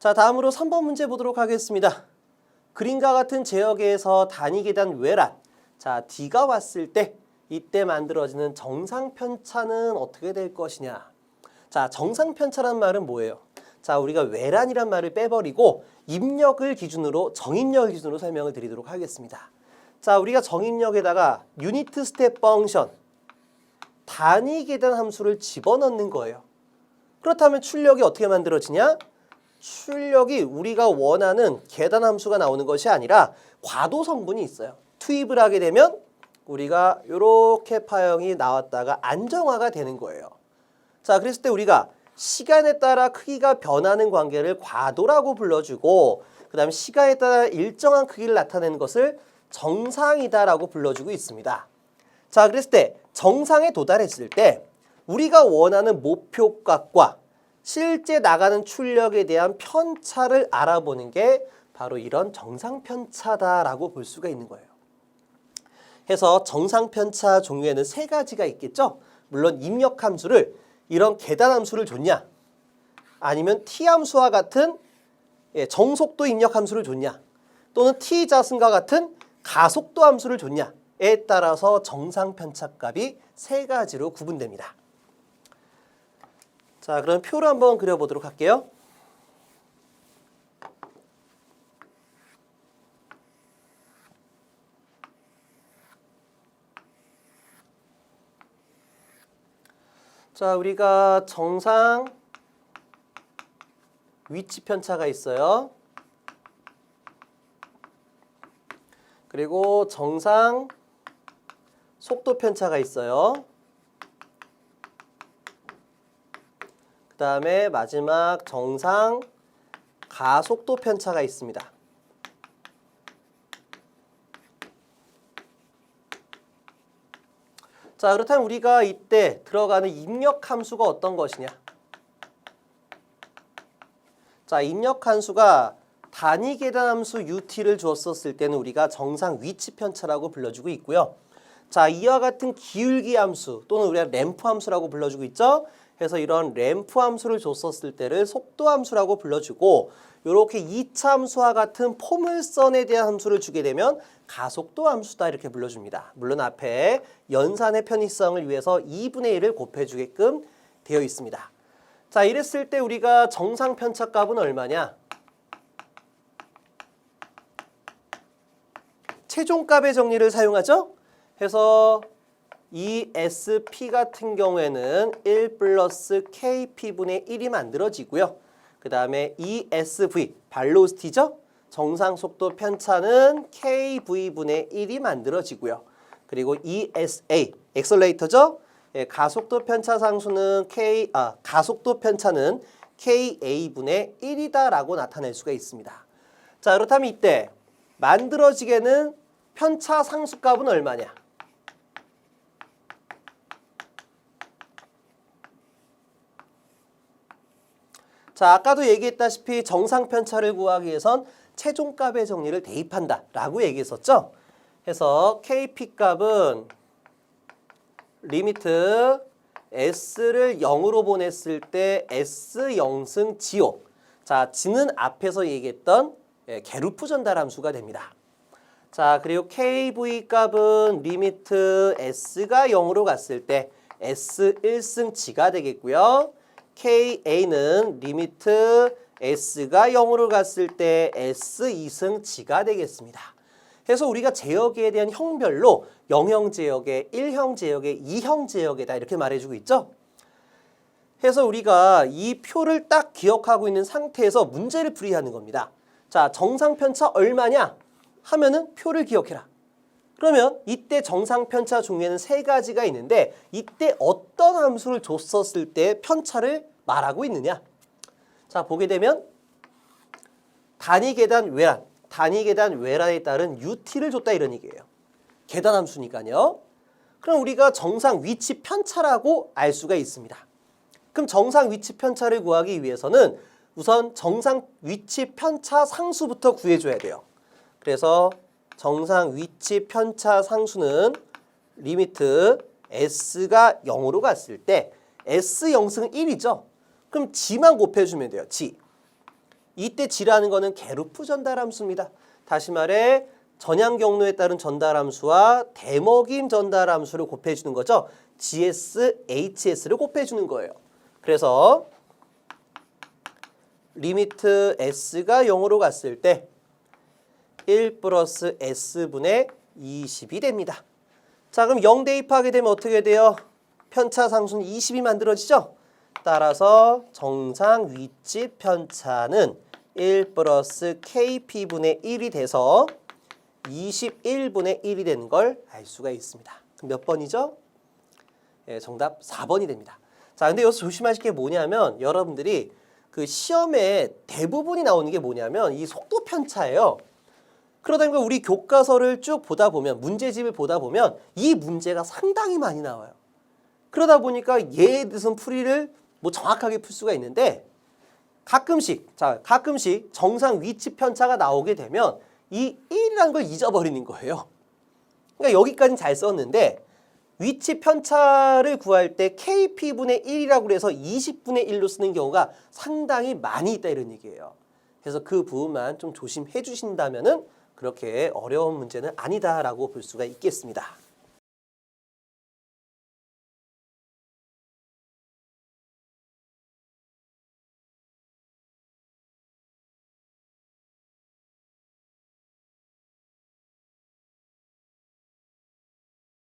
자, 다음으로 3번 문제 보도록 하겠습니다. 그림과 같은 제역에서 단위 계단 외란. 자, D가 왔을 때 이때 만들어지는 정상편차는 어떻게 될 것이냐. 자, 정상편차란 말은 뭐예요? 자, 우리가 외란이란 말을 빼버리고 입력을 기준으로 정입력을 기준으로 설명을 드리도록 하겠습니다. 자, 우리가 정입력에다가 유니트 스텝 펑션 단위 계단 함수를 집어넣는 거예요. 그렇다면 출력이 어떻게 만들어지냐? 출력이 우리가 원하는 계단 함수가 나오는 것이 아니라 과도 성분이 있어요. 투입을 하게 되면 우리가 이렇게 파형이 나왔다가 안정화가 되는 거예요. 자, 그랬을 때 우리가 시간에 따라 크기가 변하는 관계를 과도라고 불러주고 그 다음에 시간에 따라 일정한 크기를 나타내는 것을 정상이다라고 불러주고 있습니다. 자, 그랬을 때 정상에 도달했을 때 우리가 원하는 목표값과 실제 나가는 출력에 대한 편차를 알아보는 게 바로 이런 정상편차다라고 볼 수가 있는 거예요. 해서 정상편차 종류에는 세 가지가 있겠죠. 물론 입력함수를 이런 계단함수를 줬냐 아니면 t함수와 같은 정속도 입력함수를 줬냐 또는 t자승과 같은 가속도 함수를 줬냐에 따라서 정상편차값이 세 가지로 구분됩니다. 자, 그럼 표를 한번 그려보도록 할게요. 자, 우리가 정상 위치 편차가 있어요. 그리고 정상 속도 편차가 있어요. 그 다음에 마지막 정상 가속도 편차가 있습니다. 자, 그렇다면 우리가 이때 들어가는 입력 함수가 어떤 것이냐? 자, 입력 함수가 단위 계단 함수 UT를 주었었을 때는 우리가 정상 위치 편차라고 불러주고 있고요. 자, 이와 같은 기울기 함수 또는 우리가 램프 함수라고 불러주고 있죠. 그래서 이런 램프 함수를 줬었을 때를 속도 함수라고 불러주고 이렇게 2차 함수와 같은 포물선에 대한 함수를 주게 되면 가속도 함수다 이렇게 불러줍니다. 물론 앞에 연산의 편의성을 위해서 2분의 1을 곱해주게끔 되어 있습니다. 자, 이랬을 때 우리가 정상 편차값은 얼마냐? 최종값의 정리를 사용하죠. 해서 ESP 같은 경우에는 1 플러스 KP분의 1이 만들어지고요. 그 다음에 ESV, 발로시티죠? 정상 속도 편차는 KV분의 1이 만들어지고요. 그리고 ESA, 엑셀레이터죠? 예, 가속도 편차 상수는 가속도 편차는 KA분의 1이다라고 나타낼 수가 있습니다. 자, 그렇다면 이때 만들어지게는 편차 상수값은 얼마냐? 자, 아까도 얘기했다시피 정상 편차를 구하기 위해선 최종값의 정리를 대입한다 라고 얘기했었죠. 해서 KP 값은 리미트 S를 0으로 보냈을 때 S0승 G5. 자, G는 앞에서 얘기했던 게루프 전달 함수가 됩니다. 자, 그리고 KV 값은 리미트 S가 0으로 갔을 때 S1승 G가 되겠고요. KA는 리미트 S가 0으로 갔을 때 S2승 G가 되겠습니다. 그래서 우리가 제역에 대한 형별로 0형 제역에 1형 제역에 2형 제역에다 이렇게 말해주고 있죠. 그래서 우리가 이 표를 딱 기억하고 있는 상태에서 문제를 풀이하는 겁니다. 자, 정상편차 얼마냐? 하면은 표를 기억해라. 그러면 이때 정상편차 종류에는 세 가지가 있는데 이때 어떤 함수를 줬었을 때 편차를 말하고 있느냐? 자, 보게 되면 단위 계단 외란에 따른 UT를 줬다 이런 얘기예요. 계단 함수니까요. 그럼 우리가 정상 위치 편차라고 알 수가 있습니다. 그럼 정상 위치 편차를 구하기 위해서는 우선 정상 위치 편차 상수부터 구해줘야 돼요. 그래서 정상 위치 편차 상수는 리미트 S가 0으로 갔을 때 S0승 1이죠. 그럼 G만 곱해주면 돼요. G. 이때 G라는 거는 게루프 전달함수입니다. 다시 말해 전향 경로에 따른 전달함수와 대먹임 전달함수를 곱해주는 거죠. GS, HS를 곱해주는 거예요. 그래서 리미트 S가 0으로 갔을 때 1 플러스 S분의 20이 됩니다. 자, 그럼 0 대입하게 되면 어떻게 돼요? 편차 상수는 20이 만들어지죠? 따라서 정상 윗집 편차는 1 플러스 KP분의 1이 돼서 21분의 1이 되는 걸 알 수가 있습니다. 그럼 몇 번이죠? 예, 정답 4번이 됩니다. 자, 근데 여기서 조심하실 게 뭐냐면 여러분들이 그 시험에 대부분이 나오는 게 뭐냐면 이 속도 편차예요. 그러다 보니까 우리 교과서를 쭉 보다 보면 문제집을 보다 보면 이 문제가 상당히 많이 나와요. 그러다 보니까 얘에 대해서는 풀이를 뭐 정확하게 풀 수가 있는데 가끔씩 정상 위치 편차가 나오게 되면 이 1이라는 걸 잊어버리는 거예요. 그러니까 여기까지는 잘 썼는데 위치 편차를 구할 때 KP분의 1이라고 해서 20분의 1로 쓰는 경우가 상당히 많이 있다 이런 얘기예요. 그래서 그 부분만 좀 조심해 주신다면은 그렇게 어려운 문제는 아니다라고 볼 수가 있겠습니다.